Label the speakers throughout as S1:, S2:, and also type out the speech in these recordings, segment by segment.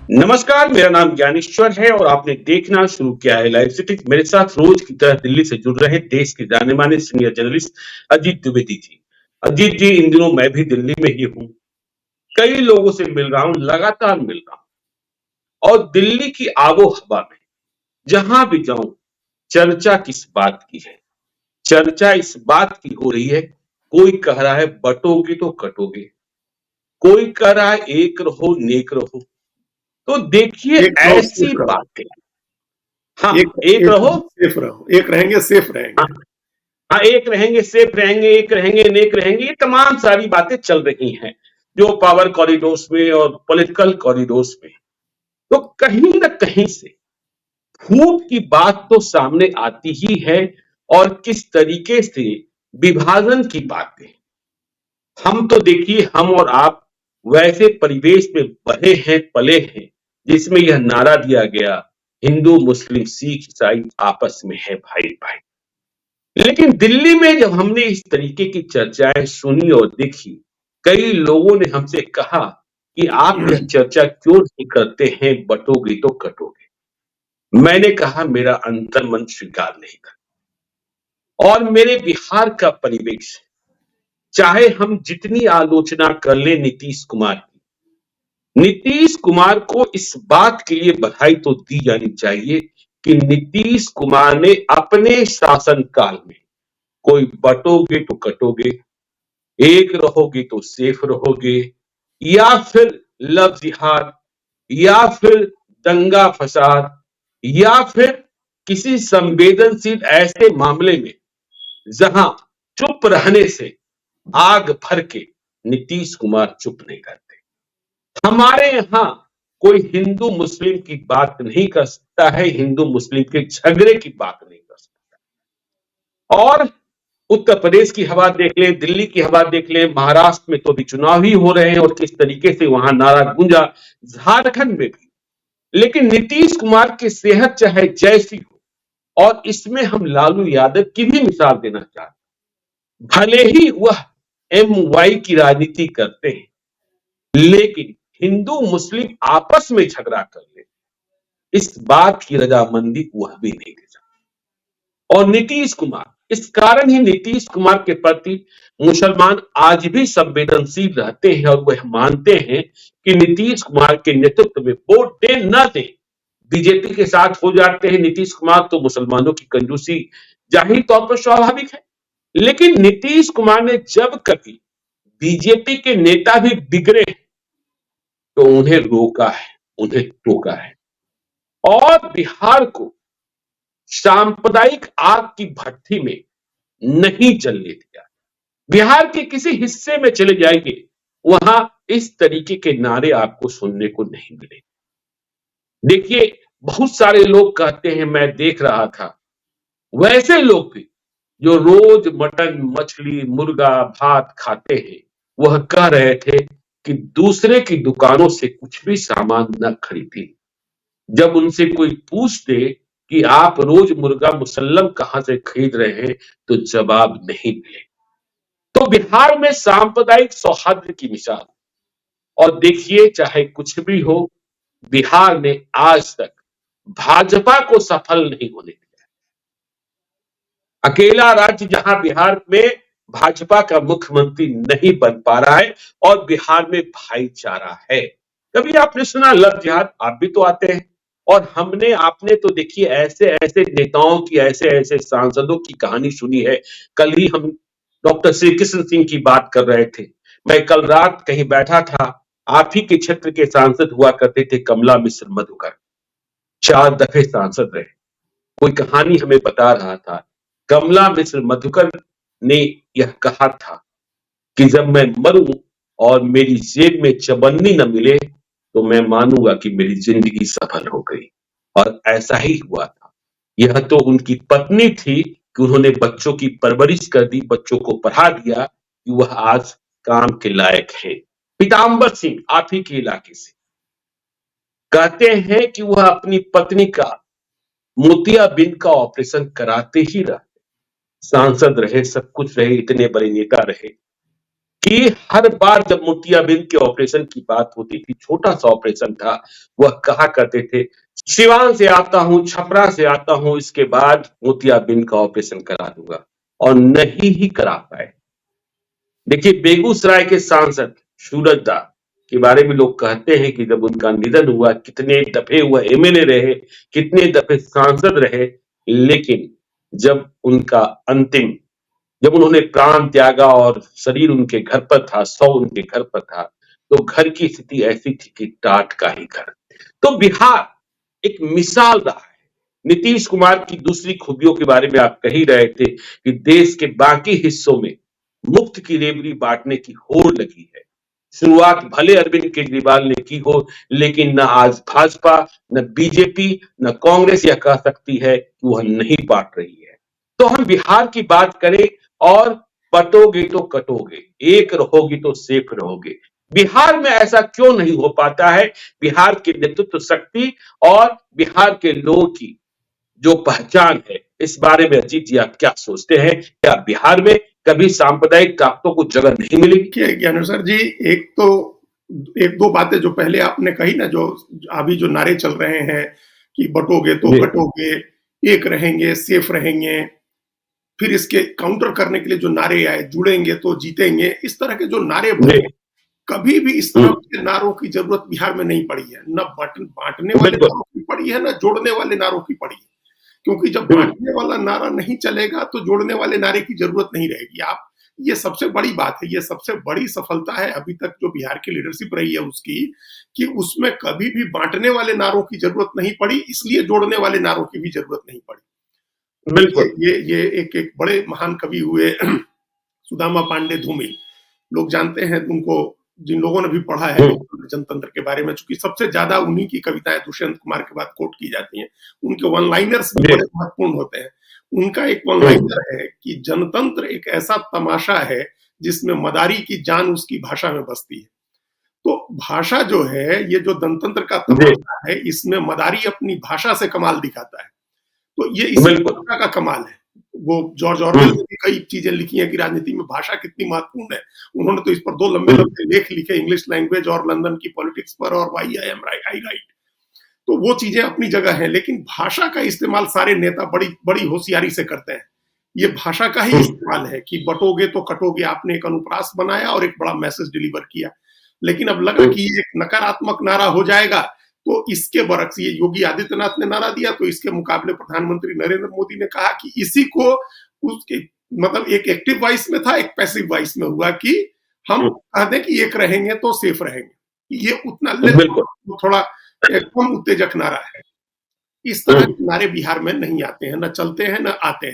S1: नमस्कार, मेरा नाम ज्ञानेश्वर है और आपने देखना शुरू किया है लाइव सिटी। मेरे साथ रोज की तरह दिल्ली से जुड़ रहे देश के जाने माने सीनियर जर्नलिस्ट अजीत द्विवेदी जी। अजीत जी, इन दिनों मैं भी दिल्ली में ही हूँ। कई लोगों से मिल रहा हूँ, लगातार मिल रहा हूँ, और दिल्ली की आबो हवा में जहां भी जाऊं, चर्चा किस बात की है? चर्चा इस बात की हो रही है, कोई कह रहा है बटोगे तो कटोगे, कोई कह रहा है एक रहो नेक रहो। तो देखिए,
S2: एक रहो
S1: ऐसी
S2: सेफ रहो।
S1: बातें। हाँ,
S2: एक
S1: एक
S2: एक
S1: रहो।
S2: सेफ रहो, एक रहेंगे सेफ
S1: हाँ,
S2: रहेंगे।
S1: हाँ, एक रहेंगे सेफ रहेंगे, एक रहेंगे नेक रहेंगे, ये तमाम सारी बातें चल रही हैं जो पावर कॉरिडोर्स में और पॉलिटिकल कॉरिडोर्स में। तो कहीं ना कहीं से फूट की बात तो सामने आती ही है, और किस तरीके से विभाजन की बातें। हम तो देखिए, हम और आप वैसे परिवेश में बढ़े हैं, पले हैं, जिसमें यह नारा दिया गया, हिंदू मुस्लिम सिख ईसाई आपस में है भाई भाई। लेकिन दिल्ली में जब हमने इस तरीके की चर्चाएं सुनी और देखी, कई लोगों ने हमसे कहा कि आप यह चर्चा क्यों नहीं करते हैं, बटोगे तो कटोगे। मैंने कहा, मेरा अंतर्मन स्वीकार नहीं कर। और मेरे बिहार का परिवेश, चाहे हम जितनी आलोचना कर ले नीतीश कुमार की, नीतीश कुमार को इस बात के लिए बधाई तो दी जानी चाहिए कि नीतीश कुमार ने अपने शासनकाल में, कोई बटोगे तो कटोगे, एक रहोगे तो सेफ रहोगे, या फिर लव जिहाद, या फिर दंगा फसाद, या फिर किसी संवेदनशील ऐसे मामले में जहां चुप रहने से आग भर के, नीतीश कुमार चुप नहीं करते। हमारे यहां कोई हिंदू मुस्लिम की बात नहीं कर सकता है, हिंदू मुस्लिम के झगड़े की बात नहीं कर सकता। और उत्तर प्रदेश की हवा देख लें, दिल्ली की हवा देख लें, महाराष्ट्र में तो अभी चुनाव ही हो रहे हैं और किस तरीके से वहां नारा गूंजा, झारखंड में भी। लेकिन नीतीश कुमार की सेहत चाहे जैसी हो, और इसमें हम लालू यादव की भी मिसाल देना चाहते हैं। भले ही वह MY की राजनीति करते हैं, लेकिन हिंदू मुस्लिम आपस में झगड़ा कर ले, इस बात की रजामंदी वह भी नहीं दे सकता। और नीतीश कुमार, इस कारण ही नीतीश कुमार के प्रति मुसलमान आज भी संवेदनशील रहते हैं और वह मानते हैं कि नीतीश कुमार के नेतृत्व में वोट दे न दे, बीजेपी के साथ हो जाते हैं नीतीश कुमार, तो मुसलमानों की कंजूसी जाहिर तौर पर स्वाभाविक है। लेकिन नीतीश कुमार ने जब कभी बीजेपी के नेता भी बिगड़े तो उन्हें रोका है, उन्हें टोका है, और बिहार को सांप्रदायिक आग की भट्टी में नहीं जलने दिया। बिहार के किसी हिस्से में चले जाएंगे, वहां इस तरीके के नारे आपको सुनने को नहीं मिलेंगे। देखिए, बहुत सारे लोग कहते हैं, मैं देख रहा था, वैसे लोग भी जो रोज मटन मछली मुर्गा भात खाते हैं, वह कह रहे थे कि दूसरे की दुकानों से कुछ भी सामान न खरीदें। जब उनसे कोई पूछ दे कि आप रोज मुर्गा मुसल्लम कहां से खरीद रहे हैं, तो जवाब नहीं मिले। तो बिहार में सांप्रदायिक सौहार्द की मिसाल। और देखिए, चाहे कुछ भी हो, बिहार ने आज तक भाजपा को सफल नहीं होने दिया। अकेला राज्य जहां बिहार में भाजपा का मुख्यमंत्री नहीं बन पा रहा है, और बिहार में भाईचारा है। कभी आपने सुना लव जिहाद? आप भी तो आते हैं, और हमने आपने तो देखिए ऐसे ऐसे नेताओं की, ऐसे ऐसे सांसदों की कहानी सुनी है। कल ही हम डॉक्टर श्री कृष्ण सिंह की बात कर रहे थे। मैं कल रात कहीं बैठा था, आप ही के क्षेत्र के सांसद हुआ करते थे कमला मिश्र मधुकर, 4 दफे सांसद रहे। कोई कहानी हमें बता रहा था, कमला मिश्र मधुकर ने यह कहा था कि जब मैं मरूं और मेरी जेब में चवन्नी न मिले, तो मैं मानूंगा कि मेरी जिंदगी सफल हो गई। और ऐसा ही हुआ था। यह तो उनकी पत्नी थी कि उन्होंने बच्चों की परवरिश कर दी, बच्चों को पढ़ा दिया कि वह आज काम के लायक है। पीताम्बर सिंह, आप ही के इलाके से, कहते हैं कि वह अपनी पत्नी का मोतियाबिंद का ऑपरेशन कराते ही रहे। सांसद रहे, सब कुछ रहे, इतने बड़े नेता रहे, कि हर बार जब मोतियाबिंद के ऑपरेशन की बात होती थी, छोटा सा ऑपरेशन था, वह कहा करते थे सिवान से आता हूं, छपरा से आता हूं, इसके बाद मोतियाबिंद का ऑपरेशन करा दूंगा, और नहीं ही करा पाए। देखिए बेगूसराय के सांसद सूरज दा के बारे में लोग कहते हैं कि जब उनका निधन हुआ, कितने दफे वह एमएलए रहे, कितने दफे सांसद रहे, लेकिन जब उनका अंतिम जब उन्होंने प्राण त्यागा और शरीर उनके घर पर था, शव उनके घर पर था, तो घर की स्थिति ऐसी थी कि टाट का ही घर। तो बिहार एक मिसाल रहा है। नीतीश कुमार की दूसरी खूबियों के बारे में आप कह ही रहे थे कि देश के बाकी हिस्सों में मुफ्त की रेवड़ी बांटने की होड़ लगी है। शुरुआत भले अरविंद केजरीवाल ने की हो, लेकिन न आज भाजपा, न बीजेपी, न कांग्रेस यह कह सकती है कि वह नहीं बांट रही है। तो हम बिहार की बात करें, और बटोगे तो कटोगे, एक रहोगी तो सेफ रहोगे। बिहार में ऐसा क्यों नहीं हो पाता है? बिहार की नेतृत्व शक्ति और बिहार के लोगों की जो पहचान है, इस बारे में अजीत जी आप क्या सोचते हैं? क्या बिहार में कभी सांप्रदायिक ताकतों को जगह नहीं मिलेगी?
S2: ज्ञानेश्वर जी, एक दो बातें जो पहले आपने कही ना, जो अभी जो नारे चल रहे हैं कि बटोगे तो कटोगे, एक रहेंगे, सेफ रहेंगे, फिर इसके काउंटर करने के लिए जो नारे आए, जुड़ेंगे तो जीतेंगे, इस तरह के जो नारे बने, कभी भी इस तरह के नारों की जरूरत बिहार में नहीं पड़ी है। न बांटने वाले नारों की पड़ी है, न जोड़ने वाले नारों की पड़ी है। क्योंकि जब बांटने वाला नारा नहीं चलेगा तो जोड़ने वाले नारे की जरूरत नहीं रहेगी। आप, ये सबसे बड़ी बात है, ये सबसे बड़ी सफलता है अभी तक जो बिहार की लीडरशिप रही है उसकी, कि उसमें कभी भी बांटने वाले नारों की जरूरत नहीं पड़ी, इसलिए जोड़ने वाले नारों की भी जरूरत नहीं पड़ी। बिल्कुल, ये एक बड़े महान कवि हुए सुदामा पांडे धूमिल, लोग जानते हैं उनको, जिन लोगों ने भी पढ़ा है जनतंत्र के बारे में, चूंकि सबसे ज्यादा उन्हीं की कविताएं दुष्यंत कुमार के बाद कोट की जाती हैं, उनके वन लाइनर्स भी बड़े महत्वपूर्ण होते हैं। उनका एक वन लाइनर है कि जनतंत्र एक ऐसा तमाशा है जिसमें मदारी की जान उसकी भाषा में बसती है। तो भाषा जो है, ये जो जनतंत्र का तमाशा है, इसमें मदारी अपनी भाषा से कमाल दिखाता है। तो ये इसी भाषा का कमाल है। वो जॉर्ज ऑरवेल ने भी कई चीजें लिखी हैं कि राजनीति में भाषा कितनी महत्वपूर्ण है। उन्होंने तो इस पर 2 लंबे लेख लिखे, इंग्लिश लैंग्वेज और लंदन की पॉलिटिक्स पर, और व्हाई आई राइट। तो वो चीजें अपनी जगह हैं, लेकिन भाषा का इस्तेमाल सारे नेता बड़ी होशियारी से करते हैं। ये भाषा का ही इस्तेमाल है कि बटोगे तो कटोगे। आपने एक अनुप्रास बनाया और एक बड़ा मैसेज डिलीवर किया, लेकिन अब लगा कि ये एक नकारात्मक नारा हो जाएगा, तो इसके बरक्स ये योगी आदित्यनाथ ने नारा दिया, तो इसके मुकाबले प्रधानमंत्री नरेंद्र मोदी ने कहा कि इसी को उसके मतलब एक एक्टिव वॉइस में था, एक पैसिव वॉइस में हुआ कि हम कह दें कि एक रहेंगे तो सेफ रहेंगे। ये उतना थोड़ा कम उत्तेजक नारा है। इस तरह के नारे बिहार में नहीं आते हैं, न चलते हैं, न आते हैं।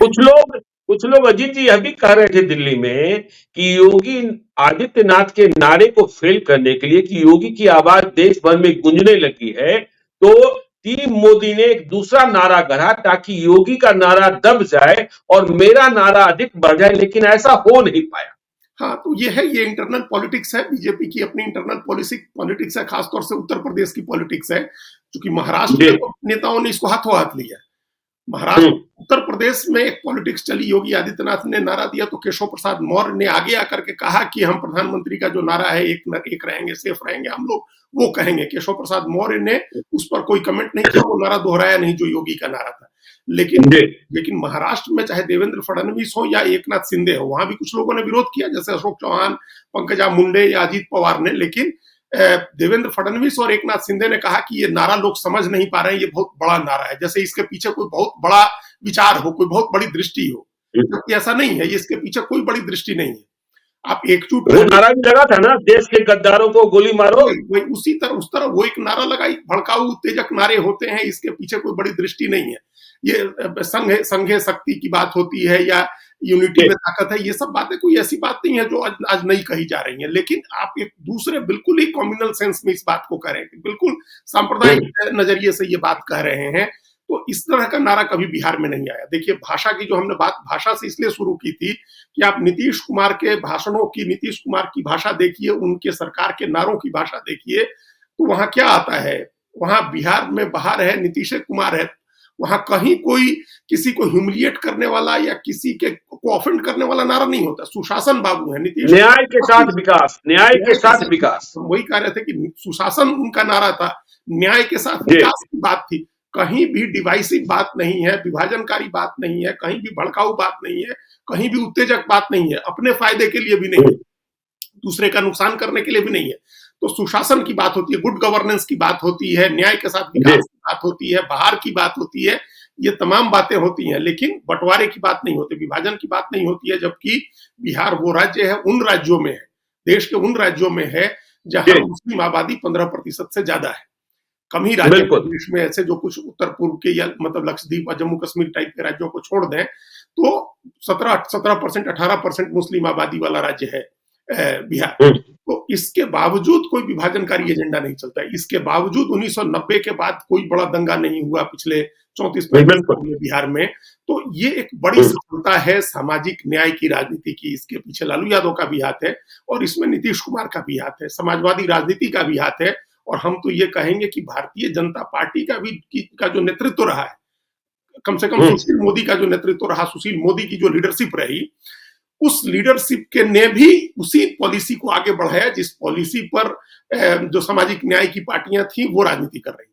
S1: कुछ लोग अजीत जी यह भी कह रहे थे दिल्ली में कि योगी आदित्यनाथ के नारे को फेल करने के लिए, कि योगी की आवाज देश भर में गूंजने लगी है, तो टीम मोदी ने एक दूसरा नारा गढ़ा ताकि योगी का नारा दब जाए और मेरा नारा अधिक बढ़ जाए, लेकिन ऐसा हो नहीं पाया।
S2: हाँ, तो ये इंटरनल पॉलिटिक्स है, बीजेपी की अपनी इंटरनल पॉलिटिक्स है, खासतौर से उत्तर प्रदेश की पॉलिटिक्स है, क्योंकि महाराष्ट्र में नेताओं ने इसको हाथों हाथ लिया। महाराष्ट्र, उत्तर प्रदेश में एक पॉलिटिक्स चली, योगी आदित्यनाथ ने नारा दिया तो केशव प्रसाद मौर्य ने आगे आकर के कहा कि हम प्रधानमंत्री का जो नारा है, एक रहेंगे, सेफ रहेंगे, हम लोग वो कहेंगे। केशव प्रसाद मौर्य ने उस पर कोई कमेंट नहीं किया, वो नारा दोहराया नहीं जो योगी का नारा था। लेकिन महाराष्ट्र में चाहे देवेंद्र फडणवीस हो या एकनाथ शिंदे हो, वहां भी कुछ लोगों ने विरोध किया, जैसे अशोक चौहान, पंकजा मुंडे या अजीत पवार ने। लेकिन देवेंद्र फडणवीस और एकनाथ शिंदे ने कहा कि ये नारा लोग समझ नहीं पा रहे हैं, ये बहुत बड़ा नारा है, जैसे इसके पीछे कोई बहुत बड़ा विचार हो, कोई बहुत बड़ी दृष्टि हो। जबकि ऐसा नहीं है, इसके पीछे कोई बड़ी दृष्टि नहीं है। आप एकजुट,
S1: वो नारा भी लगा था ना, देश के गद्दारों को गोली मारो,
S2: उस तरह वो एक नारा लगाई। भड़काऊ उत्तेजक नारे होते हैं, इसके पीछे कोई बड़ी दृष्टि नहीं है। ये संघ शक्ति की बात होती है या यूनिटी में ताकत है, ये सब बातें कोई ऐसी बात नहीं है जो आज नहीं कही जा रही है। लेकिन आप एक दूसरे बिल्कुल ही कम्युनल सेंस में इस बात को कह रहे हैं, बिल्कुल सांप्रदायिक नजरिए से ये बात कह रहे हैं, तो इस तरह का नारा कभी बिहार में नहीं आया। देखिए, भाषा की जो हमने बात भाषा से इसलिए शुरू की थी कि आप नीतीश कुमार के भाषणों की, नीतीश कुमार की भाषा देखिए, उनके सरकार के नारों की भाषा देखिए, तो वहां क्या आता है। वहां बिहार में बाहर है नीतीश कुमार है, वहां कहीं कोई किसी को ह्यूमिलिएट करने वाला या किसी के को ऑफेंड करने वाला नारा नहीं होता। सुशासन बाबू है नीतीश,
S1: न्याय के साथ विकास, न्याय के
S2: न्याय के
S1: साथ
S2: साथ
S1: विकास।
S2: हम वही कह रहे थे कि सुशासन उनका नारा था, न्याय के साथ
S1: जी
S2: विकास की बात थी। कहीं भी डिवाइसिव बात नहीं है, विभाजनकारी बात नहीं है, कहीं भी भड़काऊ बात नहीं है, कहीं भी उत्तेजक बात नहीं है, अपने फायदे के लिए भी नहीं है, दूसरे का नुकसान करने के लिए भी नहीं है। तो सुशासन की बात होती है, गुड गवर्नेंस की बात होती है, न्याय के साथ
S1: जी
S2: विकास की बात होती है, बाहर की बात होती है, ये तमाम बातें होती हैं, लेकिन बंटवारे की बात नहीं होती, विभाजन की बात नहीं होती है। जबकि बिहार वो राज्य है, उन राज्यों में है, देश के उन राज्यों में है जहां
S1: जी
S2: मुस्लिम आबादी 15% से ज्यादा है। कम ही राज्य
S1: बिल्कुल
S2: देश में ऐसे जो कुछ उत्तर पूर्व के या मतलब लक्षद्वीप और जम्मू कश्मीर टाइप के राज्यों को छोड़ दें तो 17% 18% मुस्लिम आबादी वाला राज्य है बिहार। तो इसके बावजूद कोई विभाजनकारी एजेंडा नहीं चलता है। इसके बावजूद 1990 के बाद कोई बड़ा दंगा नहीं हुआ पिछले 34-35
S1: बिल्कुल
S2: साल में बिहार में। तो ये एक बड़ी सफलता है सामाजिक न्याय की राजनीति की। इसके पीछे लालू यादव का भी हाथ है और इसमें नीतीश कुमार का भी हाथ है, समाजवादी राजनीति का भी हाथ है। और हम तो ये कहेंगे कि भारतीय जनता पार्टी का जो नेतृत्व रहा है, कम से कम सुशील मोदी का जो नेतृत्व रहा, सुशील मोदी की जो लीडरशिप रही, उस लीडरशिप के ने भी उसी पॉलिसी को आगे बढ़ाया जिस पॉलिसी पर जो सामाजिक न्याय की पार्टियां थी वो राजनीति कर रही थी।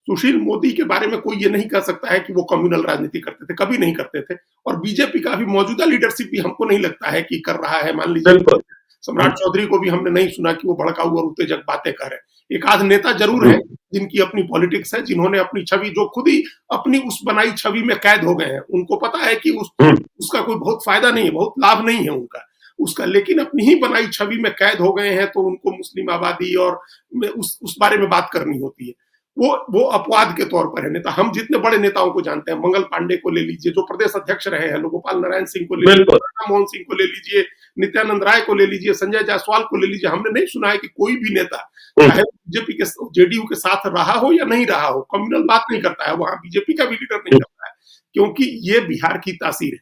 S2: सुशील मोदी के बारे में कोई ये नहीं कह सकता है कि वो कम्युनल राजनीति करते थे, कभी नहीं करते थे। और बीजेपी का भी मौजूदा लीडरशिप भी हमको नहीं लगता है कि कर रहा है। मान लीजिए सम्राट चौधरी को भी हमने नहीं सुना कि वो भड़काऊ और उत्तेजक बातें कर रहे हैं। एक आध नेता जरूर है जिनकी अपनी पॉलिटिक्स है, जिन्होंने अपनी छवि, जो खुद ही अपनी उस बनाई छवि में कैद हो गए हैं, उनको पता है कि उसका कोई बहुत फायदा नहीं है, बहुत लाभ नहीं है उनका उसका, लेकिन अपनी ही बनाई छवि में कैद हो गए हैं। तो उनको मुस्लिम आबादी और उस बारे में बात करनी होती है। वो अपवाद के तौर पर है नेता। हम जितने बड़े नेताओं को जानते हैं, मंगल पांडे को ले लीजिए जो प्रदेश अध्यक्ष रहे हैं, गोपाल नारायण सिंह को ले लीजिए, मोहन सिंह को ले लीजिए, नित्यानंद राय को ले लीजिए, संजय जायसवाल को ले लीजिए, हमने नहीं सुना है कि कोई भी नेता चाहे बीजेपी के जेडीयू के साथ रहा हो या नहीं रहा हो, कम्युनल बात नहीं करता है। वहां बीजेपी का भी लीडर नहीं करता है, क्योंकि ये बिहार की तासीर है,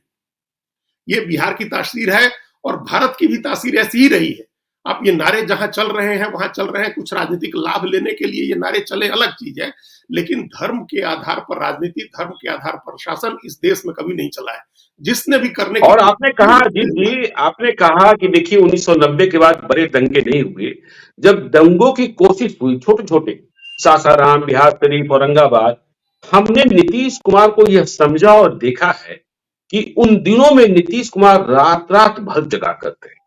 S2: ये बिहार की तासीर है और भारत की भी तासीर ऐसी ही रही है। आप ये नारे जहां चल रहे हैं वहां चल रहे हैं, कुछ राजनीतिक लाभ लेने के लिए ये नारे चले, अलग चीज है, लेकिन धर्म के आधार पर राजनीति, धर्म के आधार पर शासन इस देश में कभी नहीं चला है। जिसने भी करने
S1: और आपने कहा जी आपने कहा कि देखिए 1990 के बाद बड़े दंगे नहीं हुए। जब दंगों की कोशिश हुई छोटे छोटे, सासाराम, बिहार शरीफ, औरंगाबाद, हमने नीतीश कुमार को यह समझा और देखा है कि उन दिनों में नीतीश कुमार रात रात भर जगा करते हैं।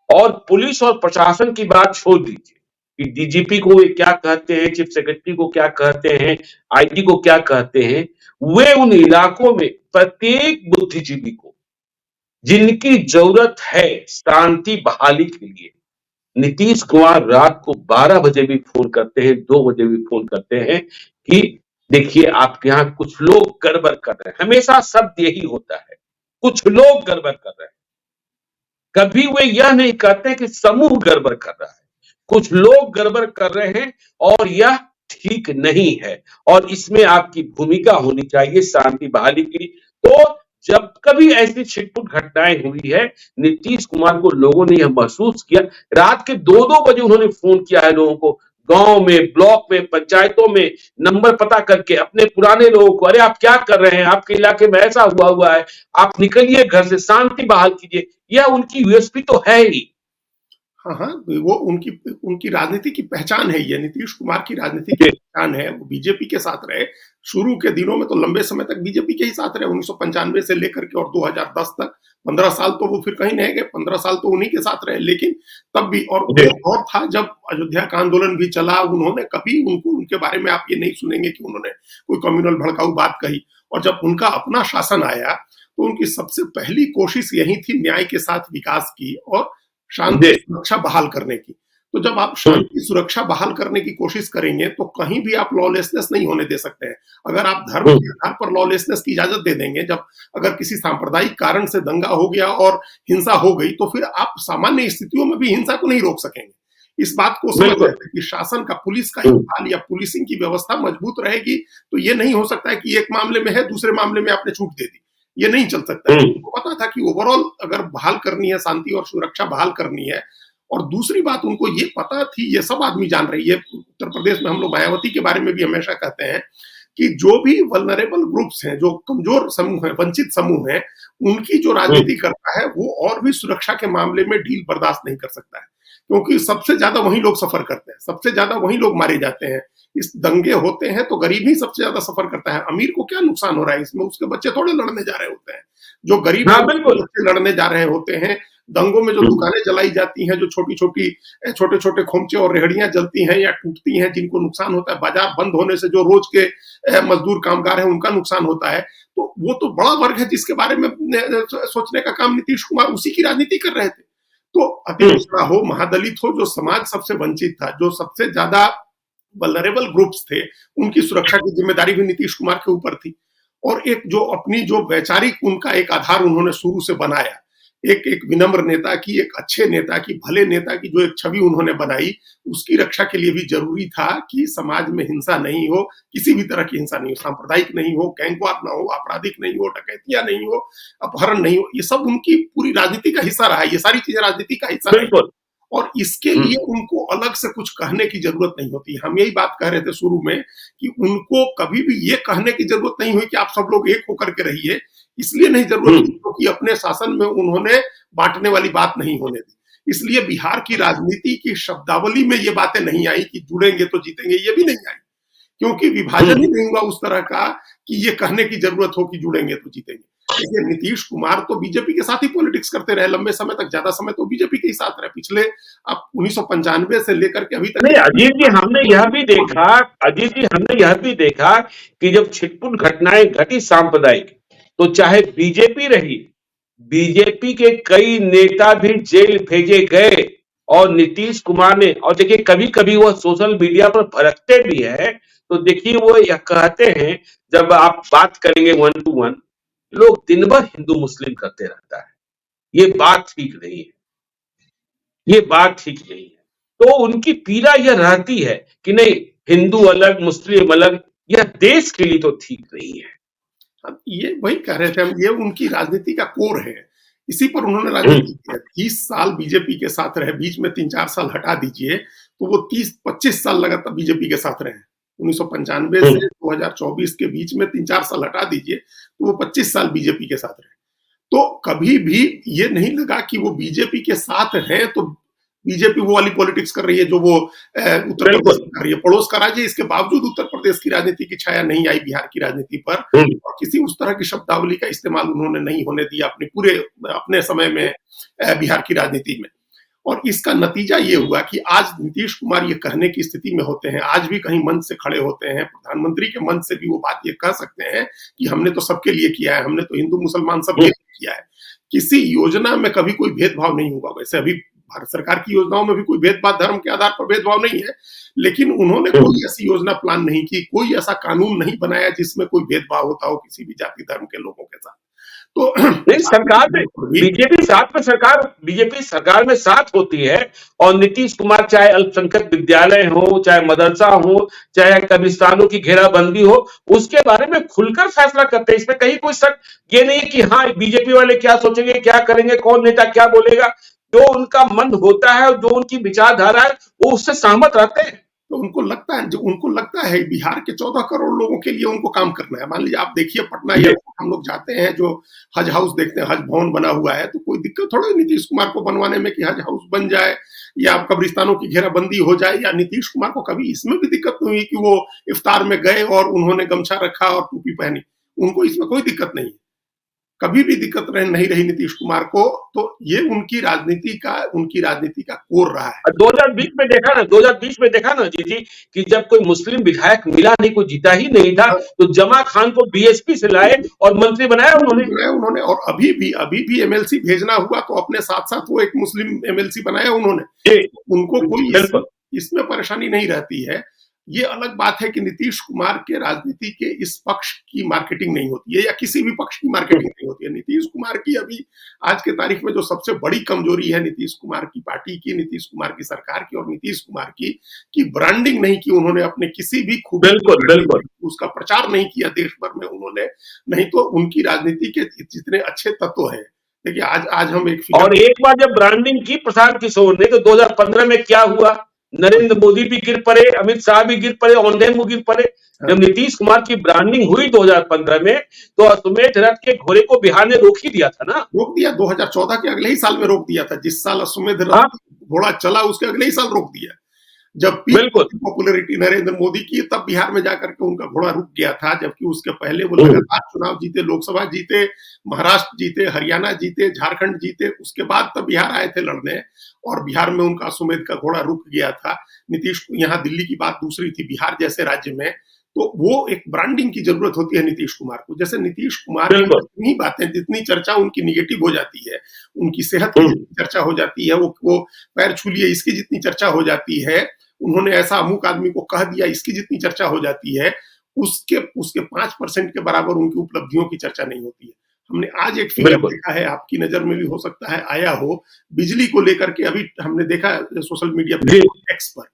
S1: और पुलिस और प्रशासन की बात छोड़ दीजिए कि डीजीपी को वे क्या कहते हैं, चीफ सेक्रेटरी को क्या कहते हैं, आईटी को क्या कहते हैं, वे उन इलाकों में प्रत्येक बुद्धिजीवी को जिनकी जरूरत है शांति बहाली के लिए, नीतीश कुमार रात को 12 बजे भी फोन करते हैं, 2 बजे भी फोन करते हैं कि देखिए आपके यहाँ कुछ लोग गड़बड़ कर रहे हैं। हमेशा शब्द यही होता है, कुछ लोग गड़बड़ कर रहे हैं। कभी वे यह नहीं कहते कि समूह गड़बड़ कर रहा है, कुछ लोग गड़बड़ कर रहे हैं और यह ठीक नहीं है और इसमें आपकी भूमिका होनी चाहिए शांति बहाली की। तो जब कभी ऐसी छिटपुट घटनाएं हुई है, नीतीश कुमार को लोगों ने यह महसूस किया। रात के 2-2 बजे उन्होंने फोन किया है लोगों को, गांव में, ब्लॉक में, पंचायतों में नंबर पता करके अपने पुराने लोगों को, अरे आप क्या कर रहे हैं, आपके इलाके में ऐसा हुआ है, आप निकलिए घर से, शांति बहाल कीजिए। यह उनकी यूएसपी तो है ही।
S2: हाँ, वो उनकी राजनीति की पहचान है। ये नीतीश कुमार की राजनीति की पहचान है। वो बीजेपी के साथ रहे शुरू के दिनों में, तो लंबे समय तक बीजेपी के ही साथ रहे, 1995 से लेकर के और 2010 तक 15 साल तो वो फिर कहीं नहीं गए, 15 साल तो उन्हीं के साथ रहे। लेकिन तब भी, और वो दौर था जब अयोध्या का आंदोलन भी चला, उन्होंने कभी उनके बारे में आप ये नहीं सुनेंगे कि उन्होंने कोई कम्युनल भड़काऊ बात कही। और जब उनका अपना शासन आया तो उनकी सबसे पहली कोशिश यही थी न्याय के साथ विकास की और शांति सुरक्षा बहाल करने की। तो जब आप शांति सुरक्षा बहाल करने की कोशिश करेंगे तो कहीं भी आप लॉलेसनेस नहीं होने दे सकते हैं। अगर आप धर्म के आधार पर लॉलेसनेस की इजाजत दे देंगे, जब अगर किसी सांप्रदायिक कारण से दंगा हो गया और हिंसा हो गई, तो फिर आप सामान्य स्थितियों में भी हिंसा को नहीं रोक सकेंगे। इस बात को समझ रहे थे कि शासन का, पुलिस का इस्तेमाल या पुलिसिंग की व्यवस्था मजबूत रहेगी तो ये नहीं हो सकता है कि एक मामले में है, दूसरे मामले में आपने छूट दे दी। ये नहीं चल सकता है। उनको पता था कि ओवरऑल अगर बहाल करनी है, शांति और सुरक्षा बहाल करनी है। और दूसरी बात उनको ये पता थी, ये सब आदमी जान रही है, उत्तर प्रदेश में हम लोग मायावती के बारे में भी हमेशा कहते हैं कि जो भी वल्नरेबल ग्रुप्स हैं, जो कमजोर समूह हैं, वंचित समूह हैं, उनकी जो राजनीति करता है वो और भी सुरक्षा के मामले में ढील बर्दाश्त नहीं कर सकता है, क्योंकि सबसे ज्यादा वही लोग सफर करते हैं, सबसे ज्यादा वही लोग मारे जाते हैं। इस दंगे होते हैं तो गरीब ही सबसे ज्यादा सफर करता है। अमीर को क्या नुकसान हो रहा है इसमें? उसके बच्चे थोड़े लड़ने जा रहे होते हैं। जो गरीब
S1: हाँ बिल्कुल।
S2: बच्चे लड़ने जा रहे होते हैं। दंगों में जो दुकानें जलाई जाती हैं, जो छोटे छोटे खोमचे और रेहड़ियां जलती हैं या टूटती हैं, जिनको नुकसान होता है, बाजार बंद होने से जो रोज के मजदूर कामगार हैं उनका नुकसान होता है, तो वो तो बड़ा वर्ग है जिसके बारे में सोचने का काम नीतीश कुमार उसी की राजनीति कर रहे थे। तो अति पिछड़ा हो, महादलित हो, जो समाज सबसे वंचित था, जो सबसे ज्यादा वल्नरेबल ग्रुप्स थे, उनकी सुरक्षा की जिम्मेदारी भी नीतीश कुमार के ऊपर थी। और एक जो अपनी जो वैचारिक उनका एक आधार उन्होंने शुरू से बनाया, एक विनम्र नेता की, एक अच्छे नेता की, भले नेता की जो एक छवि उन्होंने बनाई, उसकी रक्षा के लिए भी जरूरी था कि समाज में हिंसा नहीं हो, किसी भी तरह की हिंसा नहीं हो, सांप्रदायिक नहीं हो, गैंगवार ना हो, आपराधिक नहीं हो, डकैतियां नहीं हो, अपहरण नहीं हो। ये सब उनकी पूरी राजनीति का हिस्सा रहा है, ये सारी चीजें राजनीति का हिस्सा रही। और इसके लिए उनको अलग से कुछ कहने की जरूरत नहीं होती। हम यही बात कह रहे थे शुरू में कि उनको कभी भी ये कहने की जरूरत नहीं हुई कि आप सब लोग एक होकर के रहिए, इसलिए नहीं जरूरत थी क्योंकि अपने शासन में उन्होंने बांटने वाली बात नहीं होने दी। इसलिए बिहार की राजनीति की शब्दावली में ये बातें नहीं आई कि जुड़ेंगे तो जीतेंगे, ये भी नहीं आई, क्योंकि विभाजन ही नहीं हुआ उस तरह का कि ये कहने की जरूरत हो कि जुड़ेंगे तो जीतेंगे। देखिए, नीतीश कुमार तो बीजेपी के साथ ही पॉलिटिक्स करते रहे लंबे समय तक, ज्यादा समय तो बीजेपी के ही साथ रहे, पिछले अब 1995 से लेकर के अभी तक।
S1: नहीं अजीत जी, हमने यह भी देखा कि जब छिटपुट घटनाएं घटी सांप्रदायिक, तो चाहे बीजेपी रही, बीजेपी के कई नेता भी जेल भेजे गए और नीतीश कुमार ने, और देखिए कभी कभी वो सोशल मीडिया पर भड़कते भी है, तो देखिए वो यह कहते हैं, जब आप बात करेंगे 1 to 1, लोग दिन भर हिंदू मुस्लिम करते रहता है, ये बात ठीक नहीं है, ये बात ठीक नहीं है। तो उनकी पीड़ा यह रहती है कि नहीं, हिंदू अलग मुस्लिम अलग, यह देश के लिए तो ठीक नहीं है।
S2: ये वही कह रहे थे हम, ये उनकी राजनीति का कोर है, इसी पर उन्होंने राजनीति की है। 30 साल बीजेपी के साथ रहे, बीच में 3-4 साल हटा दीजिए तो वो 30-25 साल लगातार बीजेपी के साथ रहे। 1995 से 2024 के बीच में 3-4 साल हटा दीजिए तो वो 25 साल बीजेपी के साथ रहे। तो कभी भी ये नहीं लगा कि वो बीजेपी के साथ हैं तो बीजेपी वो वाली पॉलिटिक्स कर रही है जो वो उत्तर प्रदेश में कर रही है, पड़ोस का राज्य। इसके बावजूद उत्तर प्रदेश की राजनीति की छाया नहीं आई बिहार की राजनीति पर, और किसी उस तरह की शब्दावली का इस्तेमाल उन्होंने नहीं होने दिया अपने समय में बिहार की राजनीति में। और इसका नतीजा ये हुआ कि आज नीतीश कुमार ये कहने की स्थिति में होते हैं, आज भी कहीं मंच से खड़े होते हैं, प्रधानमंत्री के मंच से भी वो बात ये कह सकते हैं कि हमने तो सबके लिए किया है, हमने तो हिंदू मुसलमान सबके लिए किया है, किसी योजना में कभी कोई भेदभाव नहीं हुआ। वैसे अभी भारत सरकार की योजनाओं में भी कोई भेदभाव, धर्म के आधार पर भेदभाव नहीं है, लेकिन उन्होंने कोई ऐसी योजना प्लान नहीं की, कोई ऐसा कानून नहीं बनाया जिसमें कोई भेदभाव होता हो किसी भी जाति धर्म के लोगों के साथ। तो
S1: सरकार में बीजेपी सरकार में साथ होती है, और नीतीश कुमार चाहे अल्पसंख्यक विद्यालय हो, चाहे मदरसा हो, चाहे कब्रिस्तानों की घेराबंदी हो, उसके बारे में खुलकर फैसला करते हैं। इसमें कहीं कोई शक ये नहीं कि हाँ बीजेपी वाले क्या सोचेंगे, क्या करेंगे, कौन नेता क्या बोलेगा, जो उनका मन होता है, जो उनकी विचारधारा है, वो उससे सहमत रहते हैं।
S2: तो उनको लगता है बिहार के 14 करोड़ लोगों के लिए उनको काम करना है। मान लीजिए आप देखिए पटना या हम लोग जाते हैं, जो हज हाउस देखते हैं, हज भवन बना हुआ है, तो कोई दिक्कत थोड़ा नीतीश कुमार को बनवाने में कि हज हाउस बन जाए या कब्रिस्तानों की घेराबंदी हो जाए। या नीतीश कुमार को कभी इसमें भी दिक्कत नहीं हुई कि वो इफ्तार में गए और उन्होंने गमछा रखा और टोपी पहनी, उनको इसमें कोई दिक्कत नहीं, कभी भी दिक्कत नहीं रही नीतीश कुमार को। तो ये उनकी राजनीति का कोर रहा है।
S1: 2020 में देखा ना जी कि जब कोई मुस्लिम विधायक मिला नहीं, कोई जीता ही नहीं था, तो जमा खान को बीएसपी से लाए और मंत्री बनाया उन्होंने।
S2: और अभी भी एमएलसी भेजना हुआ तो अपने साथ साथ वो एक मुस्लिम एमएलसी बनाया उन्होंने। उनको कोई इसमें परेशानी नहीं रहती है। ये अलग बात है कि नीतीश कुमार के राजनीति के इस पक्ष की मार्केटिंग नहीं होती है, या किसी भी पक्ष की मार्केटिंग नहीं होती है। नीतीश कुमार की अभी आज के तारीख में जो सबसे बड़ी कमजोरी है नीतीश कुमार की पार्टी की, नीतीश कुमार की सरकार की और नीतीश कुमार की ब्रांडिंग नहीं की उन्होंने, अपने किसी भी खूबी
S1: बिल्कुल
S2: उसका प्रचार नहीं किया देश भर में उन्होंने। नहीं तो उनकी राजनीति के जितने अच्छे तत्व हैं, देखिए आज हम
S1: और एक बार जब ब्रांडिंग की प्रशांत किशोर ने, तो 2015 में क्या हुआ, नरेंद्र मोदी भी गिर पड़े, अमित शाह भी गिर पड़े, औंधे मुंह गिर पड़े। जब नीतीश कुमार की ब्रांडिंग हुई 2015 में, तो अश्वमेध रथ के घोड़े को बिहार ने रोक ही दिया था ना।
S2: रोक दिया, 2014 के अगले ही साल में रोक दिया था। जिस साल अश्वमेध
S1: हाँ,
S2: रथ घोड़ा चला उसके अगले ही साल रोक दिया। जब
S1: बिल्कुल
S2: पॉपुलैरिटी नरेंद्र मोदी की, तब बिहार में जाकर के उनका घोड़ा रुक गया था, जबकि उसके पहले वो लगातार चुनाव जीते, लोकसभा जीते, महाराष्ट्र जीते, हरियाणा जीते, झारखंड जीते, उसके बाद तब बिहार आए थे लड़ने, और बिहार में उनका अश्वमेध का घोड़ा रुक गया था। नीतीश, यहाँ दिल्ली की बात दूसरी थी, बिहार जैसे राज्य में तो वो एक ब्रांडिंग की जरूरत होती है नीतीश कुमार को। जैसे नीतीश कुमार की जितनी बातें, जितनी चर्चा उनकी निगेटिव हो जाती है, उनकी सेहत की जितनी चर्चा हो जाती है, वो पैर छू लिए इसकी जितनी चर्चा हो जाती है, उन्होंने ऐसा अमुक आदमी को कह दिया इसकी जितनी चर्चा हो जाती है, उसके 5% के बराबर उनकी उपलब्धियों की चर्चा नहीं होती है। हमने आज एक फिगर देखा है, आपकी नजर में भी हो सकता है आया हो, बिजली को लेकर के अभी हमने देखा सोशल मीडिया पे, एक्स पर,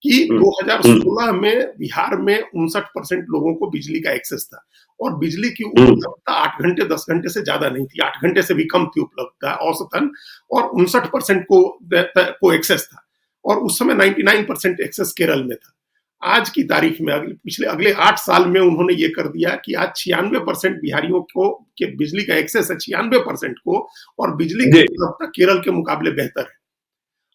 S2: कि 2016 में बिहार में 59% लोगों को बिजली का एक्सेस था, और बिजली की उपलब्धता 8 घंटे 10 घंटे से ज्यादा नहीं थी, 8 घंटे से भी कम थी उपलब्धता औसतन, और 59% को एक्सेस था, और उस समय 99% एक्सेस केरल में था। आज की तारीख में अगले 8 साल में उन्होंने ये कर दिया कि आज 96% बिहारियों को के बिजली का एक्सेस है, 96% को, और बिजली की उपलब्धता केरल के मुकाबले बेहतर है।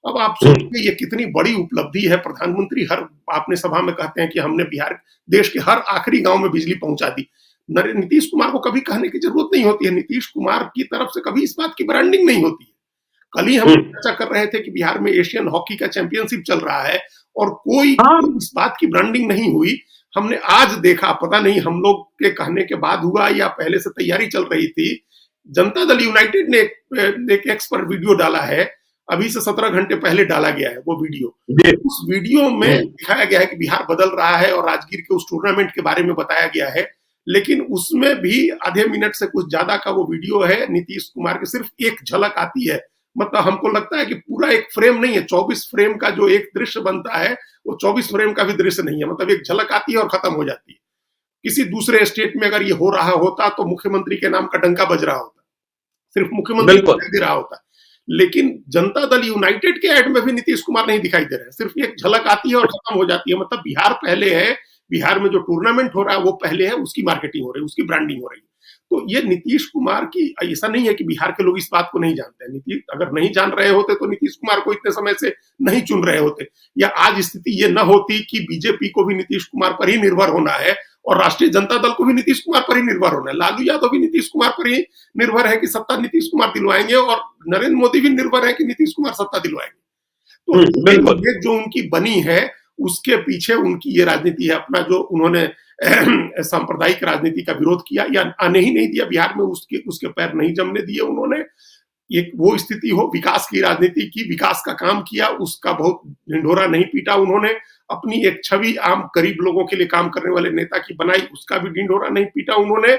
S2: अब आप सोचिए ये कितनी बड़ी उपलब्धि है। प्रधानमंत्री हर आपने सभा में कहते हैं कि हमने बिहार, देश के हर आखिरी गांव में बिजली पहुंचा दी। नीतीश कुमार को कभी कहने की जरूरत नहीं होती है, नीतीश कुमार की तरफ से कभी इस बात की ब्रांडिंग नहीं होती है। कल ही हम चर्चा कर रहे थे कि बिहार में एशियन हॉकी का चैंपियनशिप चल रहा है और कोई इस बात की ब्रांडिंग नहीं हुई। हमने आज देखा, पता नहीं हम लोग के कहने के बाद हुआ या पहले से तैयारी चल रही थी, जनता दल यूनाइटेड ने एक एक्स पर वीडियो डाला है, अभी से 17 घंटे पहले डाला गया है वो वीडियो। उस वीडियो में दिखाया गया है कि बिहार बदल रहा है और राजगीर के उस टूर्नामेंट के बारे में बताया गया है, लेकिन उसमें भी आधे मिनट से कुछ ज्यादा का वो वीडियो है। नीतीश कुमार की सिर्फ एक झलक आती है, मतलब हमको लगता है कि पूरा एक फ्रेम नहीं है, 24 फ्रेम का जो एक दृश्य बनता है वो 24 फ्रेम का भी दृश्य नहीं है, मतलब एक झलक आती है और खत्म हो जाती है। किसी दूसरे स्टेट में अगर ये हो रहा होता तो मुख्यमंत्री के नाम का डंका बज रहा होता, सिर्फ मुख्यमंत्री दे रहा होता, लेकिन जनता दल यूनाइटेड के एड में भी नीतीश कुमार नहीं दिखाई दे रहे हैं, सिर्फ एक झलक आती है और खत्म हो जाती है। मतलब बिहार पहले है, बिहार में जो टूर्नामेंट हो रहा है वो पहले है, उसकी मार्केटिंग हो रही है, उसकी ब्रांडिंग हो रही है। तो ये नीतीश कुमार की, ऐसा नहीं है कि बिहार के लोग इस बात को नहीं जानते हैं। नीतीश अगर नहीं जान रहे होते तो नीतीश कुमार को इतने समय से नहीं चुन रहे होते, या आज स्थिति ये न होती कि बीजेपी को भी नीतीश कुमार पर ही निर्भर होना है और राष्ट्रीय जनता दल को भी नीतीश कुमार पर ही निर्भर होना है। लालू यादव भी नीतीश कुमार पर ही निर्भर है कि सत्ता नीतीश कुमार दिलवाएंगे, और नरेंद्र मोदी भी निर्भर है कि नीतीश कुमार सत्ता दिलवाएंगे। तो ये जो उनकी बनी है उसके पीछे उनकी ये राजनीति है। अपना जो उन्होंने सांप्रदायिक राजनीति का विरोध किया या आने ही नहीं दिया बिहार में, उसके पैर नहीं जमने दिए उन्होंने। एक वो स्थिति हो, विकास की राजनीति की, विकास का काम किया, उसका बहुत ढिंढोरा नहीं पीटा उन्होंने। अपनी एक छवि आम गरीब लोगों के लिए काम करने वाले नेता की बनाई, उसका भी ढिंढोरा नहीं पीटा उन्होंने।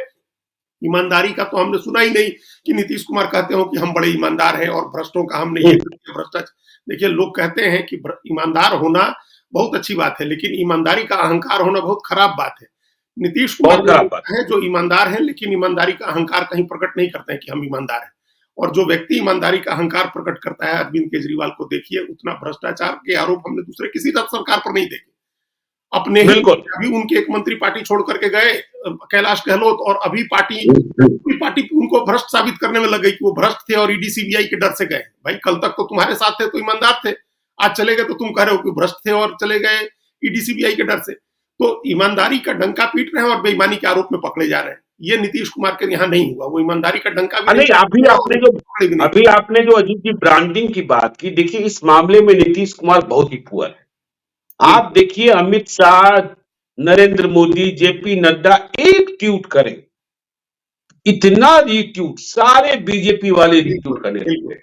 S2: ईमानदारी का तो हमने सुना ही नहीं कि नीतीश कुमार कहते हो कि हम बड़े ईमानदार हैं और भ्रष्टों का हमने ये भ्रष्टाचार। देखिए, लोग कहते हैं कि ईमानदार होना बहुत अच्छी बात है, लेकिन ईमानदारी का अहंकार होना बहुत खराब बात है। नीतीश कुमार है जो ईमानदार है, लेकिन ईमानदारी का अहंकार कहीं प्रकट नहीं करते हैं कि हम ईमानदार हैं। और जो व्यक्ति ईमानदारी का अहंकार प्रकट करता है, अरविंद केजरीवाल को देखिए, उतना भ्रष्टाचार के आरोप हमने दूसरे किसी सरकार पर नहीं देखे। अपने ही अभी उनके एक मंत्री पार्टी छोड़ करके गए, कैलाश गहलोत, और अभी पार्टी उनको भ्रष्ट साबित करने में लग गई कि वो भ्रष्ट थे और ईडी सीबीआई के डर से गए। भाई, कल तक तो तुम्हारे साथ थे तो ईमानदार थे, आज चले गए तो तुम कह रहे हो कि भ्रष्ट थे और चले गए ईडी सीबीआई के डर से। तो ईमानदारी का डंका पीट रहे हैं और बेईमानी के आरोप में पकड़े जा रहे हैं। ये नीतीश कुमार के यहाँ नहीं हुआ, वो ईमानदारी का डंका भी नहीं।
S1: अभी आपने जो अजीत जी ब्रांडिंग की बात की, देखिए इस मामले में नीतीश कुमार बहुत ही पुअर है। आप देखिए, अमित शाह, नरेंद्र मोदी, जेपी नड्डा एक ट्वीट करें, इतना रीट्वीट सारे बीजेपी वाले रीट्वीट करने लगे।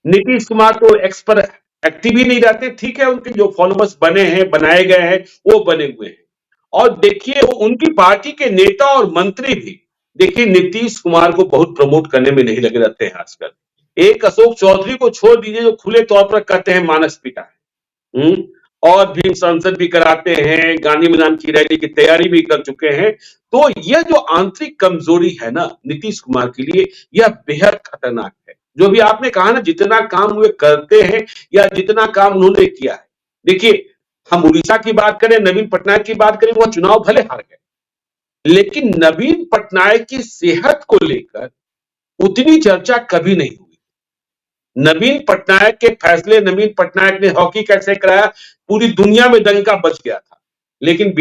S1: नीतीश कुमार तो एक्स पर एक्टिव ही नहीं रहते, ठीक है, उनके जो फॉलोअर्स बने हैं, बनाए गए हैं, वो बने हुए हैं। और देखिए, उनकी पार्टी के नेता और मंत्री भी देखिए नीतीश कुमार को बहुत प्रमोट करने में नहीं लगे रहते हैं आजकल। एक अशोक चौधरी को छोड़ दीजिए जो खुले तौर पर कहते हैं मानस पिता है, और भी संसद भी कराते हैं, गांधी मैदान की रैली की तैयारी भी कर चुके हैं। तो यह जो आंतरिक कमजोरी है ना नीतीश कुमार के लिए, यह बेहद खतरनाक है। जो भी आपने कहा ना, जितना काम वे करते हैं या जितना काम उन्होंने किया है, देखिए, हम उड़ीसा की बात करें, नवीन पटनायक की बात करें, वो चुनाव भले हार गए, लेकिन नवीन पटनायक की सेहत को लेकर उतनी चर्चा कभी नहीं हुई। नवीन पटनायक के फैसले, नवीन पटनायक ने हॉकी कैसे कराया, पूरी दुनिया में डंका बज गया था। लेकिन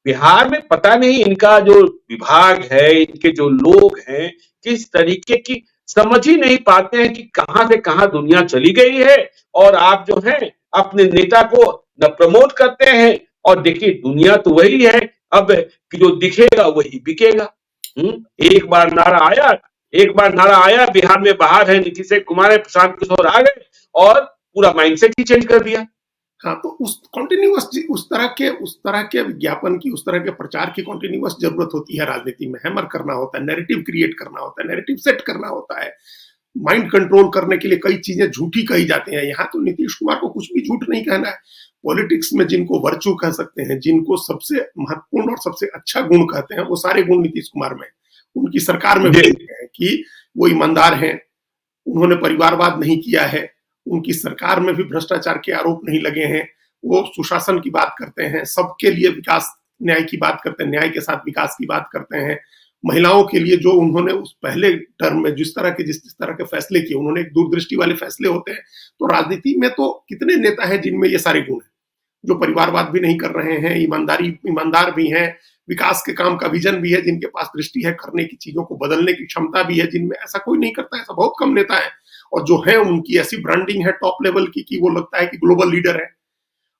S1: बिहार में पता नहीं इनका जो विभाग है, इनके जो लोग हैं, किस तरीके की समझ ही नहीं पाते हैं कि कहां से कहां दुनिया चली गई है। और आप जो है अपने नेता को न प्रमोट करते हैं, और देखिए दुनिया तो वही है अब कि जो दिखेगा वही बिकेगा। एक बार नारा आया, एक बार नारा आया बिहार में बाहर है नीतीश कुमार है, प्रशांत किशोर आ गए और पूरा माइंडसेट ही चेंज कर दिया।
S2: हाँ, तो उस कॉन्टिन्यूअस उस तरह के विज्ञापन की, उस तरह के प्रचार की कॉन्टिन्यूअस जरूरत होती है राजनीति में। हैमर करना होता है, नैरेटिव क्रिएट करना होता है, नैरेटिव सेट करना होता है, माइंड कंट्रोल करने के लिए कई चीजें झूठी कही जाती हैं। यहाँ तो नीतीश कुमार को कुछ भी झूठ नहीं कहना है। पॉलिटिक्स में जिनको वर्चू कह सकते हैं, जिनको सबसे महत्वपूर्ण और सबसे अच्छा गुण कहते हैं, वो सारे गुण नीतीश कुमार में, उनकी सरकार में भी है कि वो ईमानदार हैं, उन्होंने परिवारवाद नहीं किया है, उनकी सरकार में भी भ्रष्टाचार के आरोप नहीं लगे हैं, वो सुशासन की बात करते हैं, सबके लिए विकास न्याय की बात करते हैं, न्याय के साथ विकास की बात करते हैं। महिलाओं के लिए जो उन्होंने उस पहले टर्म में जिस तरह के फैसले किए, उन्होंने एक दूरदृष्टि वाले फैसले होते हैं। तो राजनीति में तो कितने नेता हैं जिनमें ये सारे गुण हैं, जो परिवारवाद भी नहीं कर रहे हैं, ईमानदार भी हैं, विकास के काम का विजन भी है, जिनके पास दृष्टि है, करने की चीजों को बदलने की क्षमता भी है, जिनमें ऐसा कोई नहीं करता है, ऐसा बहुत कम नेता है। और जो है उनकी ऐसी ब्रांडिंग है टॉप लेवल की कि वो लगता है कि ग्लोबल लीडर है।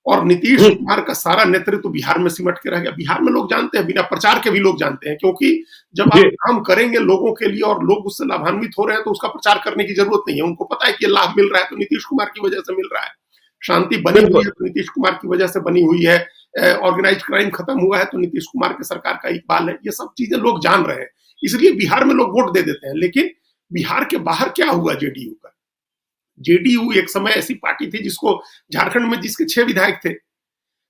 S2: और नीतीश कुमार का सारा नेतृत्व बिहार में सिमट के रह गया। बिहार में लोग जानते हैं, बिना प्रचार के भी लोग जानते हैं, क्योंकि जब आप काम करेंगे लोगों के लिए और लोग उससे लाभान्वित हो रहे हैं तो उसका प्रचार करने की जरूरत नहीं है। उनको पता है कि ये लाभ मिल रहा है तो नीतीश कुमार की वजह से मिल रहा है, शांति बनी हुई है तो नीतीश कुमार की वजह से बनी हुई है, ऑर्गेनाइज क्राइम खत्म हुआ है तो नीतीश कुमार की सरकार का इकबाल है। ये सब चीजें लोग जान रहे हैं, इसलिए बिहार में लोग वोट दे देते हैं। लेकिन बिहार के बाहर क्या हुआ जेडीयू का? जेडीयू एक समय ऐसी पार्टी थी जिसको झारखंड में जिसके 6 विधायक थे,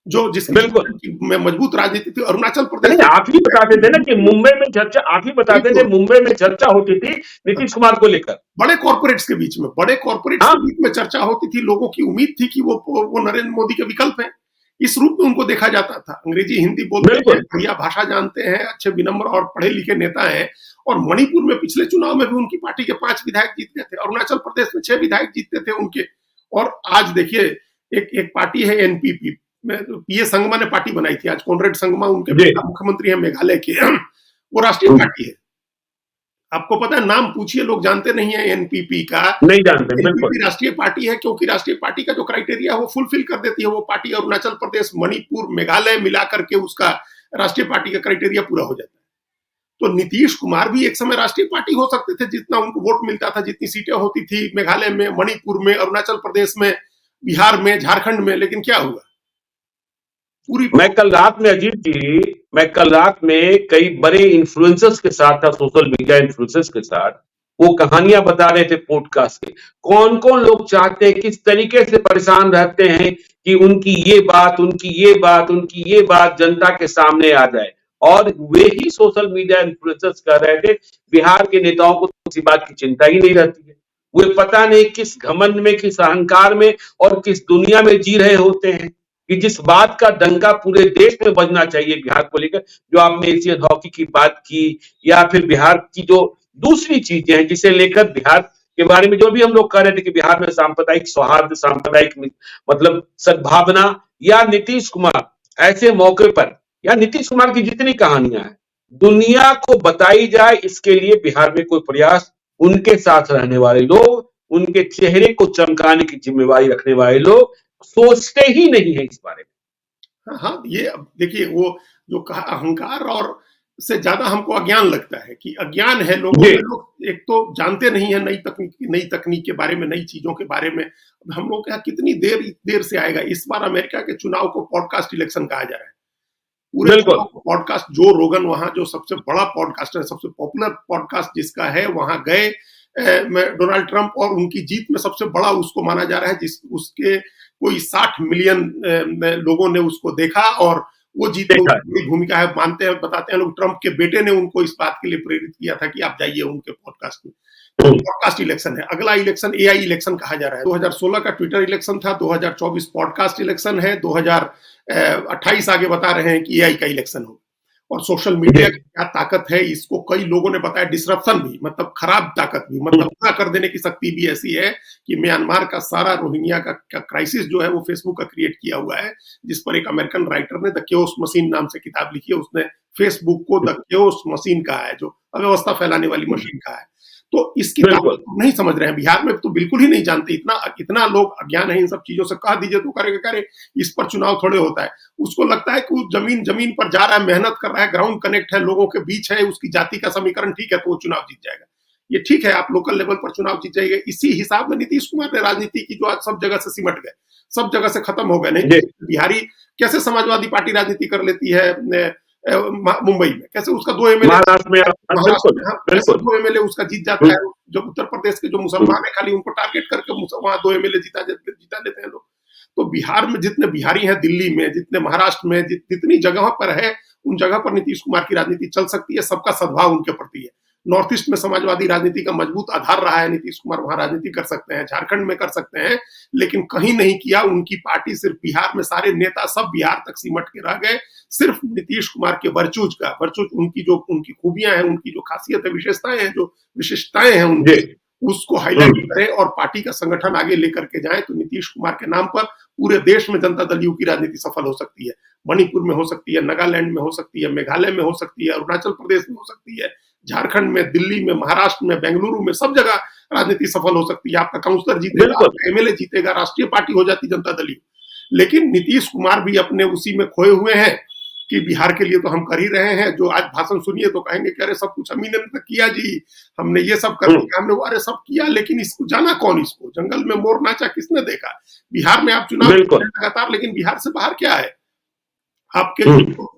S2: जो जिसकी में मजबूत राजनीति थी। अरुणाचल प्रदेश
S1: आप ही बताते थे ना कि मुंबई में चर्चा, आप ही बताते थे मुंबई में चर्चा होती थी नीतीश कुमार को लेकर,
S2: बड़े कॉर्पोरेट्स के बीच में चर्चा होती थी। लोगों की उम्मीद थी कि वो नरेंद्र मोदी के विकल्प हैं, इस रूप में उनको देखा जाता था। अंग्रेजी हिंदी बोलते हैं, बढ़िया भाषा जानते हैं, अच्छे विनम्र और पढ़े लिखे नेता हैं। और मणिपुर में पिछले चुनाव में भी उनकी पार्टी के 5 विधायक जीत गए थे, अरुणाचल प्रदेश में 6 विधायक जीतते थे उनके। और आज देखिए एक पार्टी है एनपीपी, पीए संगमा ने पार्टी बनाई थी, आज कॉनरेड संगमा उनके मुख्यमंत्री हैं मेघालय के, वो राष्ट्रीय पार्टी है। आपको पता है, नाम पूछिए, लोग जानते नहीं है एनपीपी का,
S1: नहीं जानते।
S2: एनपीपी राष्ट्रीय पार्टी है क्योंकि राष्ट्रीय पार्टी का जो क्राइटेरिया है वो फुलफिल कर देती है वो पार्टी। अरुणाचल प्रदेश, मणिपुर, मेघालय मिलाकर के उसका राष्ट्रीय पार्टी का क्राइटेरिया पूरा हो जाता है। तो नीतीश कुमार भी एक समय राष्ट्रीय पार्टी हो सकते थे, जितना उनको वोट मिलता था, जितनी सीटें होती थी मेघालय में, मणिपुर में, अरुणाचल प्रदेश में, बिहार में, झारखंड में। लेकिन क्या हुआ?
S1: मैं कल रात में कई बड़े इन्फ्लुएंसर्स के साथ था, सोशल मीडिया इन्फ्लुएंसर्स के साथ, वो कहानियां बता रहे थे पॉडकास्ट के, कौन कौन लोग चाहते हैं, किस तरीके से परेशान रहते हैं कि उनकी ये बात जनता के सामने आ जाए। और वे ही सोशल मीडिया इन्फ्लुएंसर्स कह रहे थे बिहार के नेताओं को किसी बात की चिंता ही नहीं रहती है, वे पता नहीं किस घमंड में, किस अहंकार में और किस दुनिया में जी रहे होते हैं कि जिस बात का डंका पूरे देश में बजना चाहिए बिहार को लेकर, जो आपने एशियन हॉकी की बात की, या फिर बिहार की जो दूसरी चीजें हैं जिसे लेकर बिहार के बारे में जो भी हम लोग कह रहे थे कि बिहार में सांप्रदायिक सौहार्द, सांप्रदायिक मतलब सद्भावना, या नीतीश कुमार ऐसे मौके पर, या नीतीश कुमार की जितनी कहानियां हैं दुनिया को बताई जाए, इसके लिए बिहार में कोई प्रयास, उनके साथ रहने वाले लोग, उनके चेहरे को चमकाने की जिम्मेवारी रखने वाले लोग सोचते ही नहीं है इस बारे में।
S2: हाँ, ये देखिए, वो जो कहा अहंकार और से ज्यादा हमको अज्ञान लगता है कि अज्ञान है लोगों में। लोग एक तो जानते नहीं है नई तकनीक के बारे में, नई चीजों के बारे में। हम लोग क्या, कितनी देर से आएगा? इस बार अमेरिका के चुनाव को पॉडकास्ट इलेक्शन कहा जा रहा है। पूरे पॉडकास्ट, जो रोगन वहां जो सबसे बड़ा पॉडकास्टर, सबसे पॉपुलर पॉडकास्ट जिसका है, वहां गए डोनाल्ड ट्रंप, और उनकी जीत में सबसे बड़ा उसको माना जा रहा है, उसके कोई 60 मिलियन लोगों ने उसको देखा और वो जीत में बड़ी भूमिका है। बताते हैं लोग, ट्रंप के बेटे ने उनको इस बात के लिए प्रेरित किया था कि आप जाइए उनके पॉडकास्ट में। पॉडकास्ट इलेक्शन है। अगला इलेक्शन एआई इलेक्शन कहा जा रहा है। 2016 का ट्विटर इलेक्शन था, 2024 पॉडकास्ट इलेक्शन है, 2028 आगे बता रहे हैं कि एआई का इलेक्शन हो। और सोशल मीडिया की क्या ताकत है, इसको कई लोगों ने बताया डिसरप्शन भी, मतलब खराब ताकत भी, मतलब पूरा कर देने की शक्ति भी ऐसी है कि म्यांमार का सारा रोहिंग्या का क्राइसिस जो है वो फेसबुक का क्रिएट किया हुआ है, जिस पर एक अमेरिकन राइटर ने द केओस मशीन नाम से किताब लिखी है। उसने फेसबुक को द केओस मशीन कहा है, जो अव्यवस्था फैलाने वाली मशीन कहा है। तो इसकी ताकत नहीं समझ रहे हैं, बिहार में तो बिल्कुल ही नहीं जानते। इतना लोग अज्ञान है इन सब चीजों से। कह दीजिए तो करे इस पर चुनाव थोड़े होता है। उसको लगता है कि वो जमीन पर जा रहा है, मेहनत कर रहा है, ग्राउंड कनेक्ट है, लोगों के बीच है, उसकी जाति का समीकरण ठीक है तो वो चुनाव जीत जाएगा। ये ठीक है, आप लोकल लेवल पर चुनाव जीत जाएंगे। इसी हिसाब में नीतीश कुमार ने राजनीति की, जो आज सब जगह से सिमट गए, सब जगह से खत्म हो गए। नहीं, बिहारी कैसे समाजवादी पार्टी राजनीति कर लेती है मुंबई में, कैसे उसका 2 एमएलए उसका जीत जाता है। जो उत्तर प्रदेश के जो मुसलमान है, खाली उनको टारगेट करके वहां 2 एमएलए जीता लेते हैं लोग। तो बिहार में जितने बिहारी हैं, दिल्ली में जितने, महाराष्ट्र में जितनी जगह पर है, उन जगह पर नीतीश कुमार की राजनीति चल सकती है। सबका सद्भाव उनके प्रति है। नॉर्थ ईस्ट में समाजवादी राजनीति का मजबूत आधार रहा है, नीतीश कुमार वहां राजनीति कर सकते हैं, झारखंड में कर सकते हैं, लेकिन कहीं नहीं किया। उनकी पार्टी सिर्फ बिहार में, सारे नेता सब बिहार तक सिमट के रह गए। सिर्फ नीतीश कुमार के वर्चूज उनकी खूबियां हैं, उनकी जो खासियत है, विशेषताएं हैं, जो विशिष्टताएं हैं उनके, उसको हाईलाइट करें और पार्टी का संगठन आगे लेकर के जाए, तो नीतीश कुमार के नाम पर पूरे देश में जनता दल यू की राजनीति सफल हो सकती है। मणिपुर में हो सकती है, नागालैंड में हो सकती है, मेघालय में हो सकती है, अरुणाचल प्रदेश में हो सकती है, झारखंड में, दिल्ली में, महाराष्ट्र में, बेंगलुरु में, सब जगह राजनीति सफल हो सकती है। आपका काउंसलर जीतेगा, आपका एमएलए जीतेगा, राष्ट्रीय पार्टी हो जाती जनता दल यू। लेकिन नीतीश कुमार भी अपने उसी में खोए हुए हैं कि बिहार के लिए तो हम कर ही रहे हैं। जो आज भाषण सुनिए तो कहेंगे कि अरे सब कुछ हम ही ने किया जी, हमने ये सब कर दिया, हमने अरे सब किया, लेकिन इसको जाना कौन? इसको जंगल में मोर नाचा किसने देखा? बिहार में आप चुनाव लगातार, लेकिन बिहार से बाहर क्या है? आपके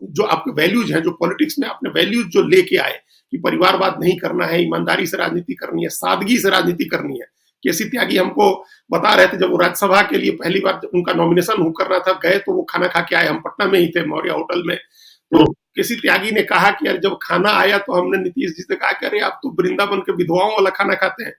S2: जो आपके वैल्यूज हैं, जो पॉलिटिक्स में आपने वैल्यूज जो लेके आए कि परिवारवाद नहीं करना है, ईमानदारी से राजनीति करनी है, सादगी से राजनीति करनी है। केसी त्यागी हमको बता रहे थे, जब वो राज्यसभा के लिए पहली बार उनका नॉमिनेशन हो करना था, गए तो वो खाना खा के आए, हम पटना में ही थे मौर्य होटल में। तो केसी त्यागी ने कहा कि यार जब खाना आया तो हमने नीतीश जी से कहा कि अरे आप तो वृंदावन के विधवाओं वाला खाना खाते हैं।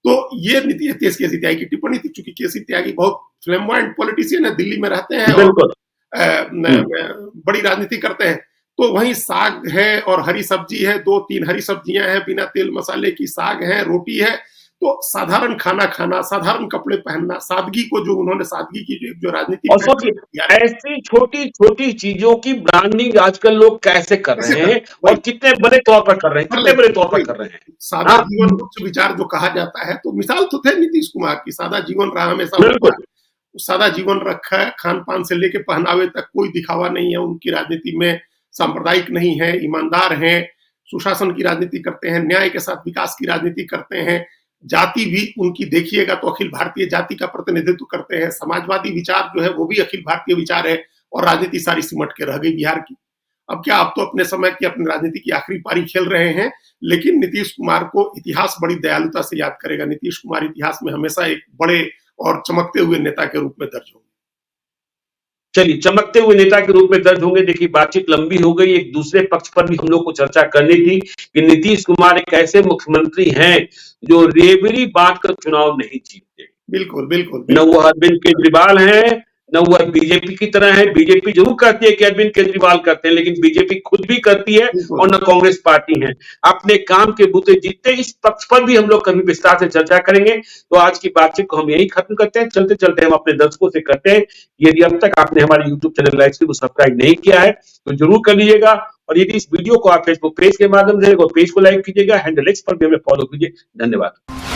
S2: तो ये नीतीश केसी त्यागी की टिप्पणी थी। चूंकि केसी त्यागी बहुत फ्लैम्बॉयंट पॉलिटिशियन है, दिल्ली में रहते हैं और बड़ी राजनीति करते हैं। तो वहीं साग है और हरी सब्जी है, 2-3 हरी सब्जियां हैं, बिना तेल मसाले की साग है, रोटी है। तो साधारण खाना खाना, साधारण कपड़े पहनना, सादगी को जो उन्होंने सादगी की जो राजनीति,
S1: और सोचिए ऐसी छोटी छोटी चीजों की ब्रांडिंग आजकल लोग कैसे कर रहे हैं और कितने बड़े तौर पर कर रहे हैं, कितने बड़े तौर पर कर रहे हैं।
S2: सादा जीवन उच्च विचार जो कहा जाता है, तो मिसाल तो थे नीतीश कुमार की। सादा जीवन रहा हमेशा, सादा जीवन रखा है, खान पान से लेके पहनावे तक कोई दिखावा नहीं है उनकी राजनीति में। सांप्रदायिक नहीं है, ईमानदार हैं, सुशासन की राजनीति करते हैं, न्याय के साथ विकास की राजनीति करते हैं। जाति भी उनकी देखिएगा तो अखिल भारतीय जाति का प्रतिनिधित्व करते हैं। समाजवादी विचार जो है वो भी अखिल भारतीय विचार है, और राजनीति सारी सिमट के रह गई बिहार की। अब क्या, अब तो अपने समय की, अपनी राजनीति की आखिरी पारी खेल रहे हैं। लेकिन नीतीश कुमार को इतिहास बड़ी दयालुता से याद करेगा। नीतीश कुमार इतिहास में हमेशा एक बड़े और चमकते हुए नेता के रूप में दर्ज होंगे।
S1: चलिए, चमकते हुए नेता के रूप में दर्ज होंगे। देखिए, बातचीत लंबी हो गई। एक दूसरे पक्ष पर भी हम लोग को चर्चा करनी थी कि नीतीश कुमार एक ऐसे मुख्यमंत्री हैं जो रेवड़ी बांट कर चुनाव नहीं जीतते।
S2: बिल्कुल बिल्कुल,
S1: न वो अरविंद केजरीवाल हैं, न वो बीजेपी की तरह है। बीजेपी जरूर कहती है कि अरविंद केजरीवाल करते हैं, लेकिन बीजेपी खुद भी करती है, और न कांग्रेस पार्टी है। अपने काम के बूते जीतते। इस पक्ष पर भी हम लोग कभी विस्तार से चर्चा करेंगे। तो आज की बातचीत को हम यही खत्म करते हैं। चलते चलते हम अपने दर्शकों से करते हैं, यदि अब तक आपने हमारे यूट्यूब चैनल लाइव को सब्सक्राइब नहीं किया है तो जरूर कर लीजिएगा। और यदि इस वीडियो को आप फेसबुक पेज के माध्यम से पेज को लाइक कीजिएगा, हैंडल एक्स पर भी हमें फॉलो कीजिए। धन्यवाद।